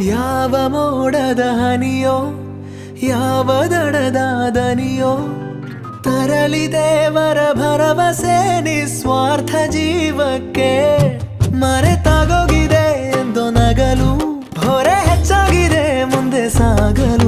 ಯಾವ ಮೋಡದ ಹನಿಯೋ ಯಾವ ದಡದ ದನಿಯೋ ತರಲಿ ದೇವರ ಭರವಸೆ ನಿಸ್ವಾರ್ಥ ಜೀವಕ್ಕೆ ಮರೆತಾಗೋಗಿದೆ ಎಂದು ನಗಲು ಹೊರೆ ಹೆಚ್ಚಾಗಿದೆ ಮುಂದೆ ಸಾಗಲು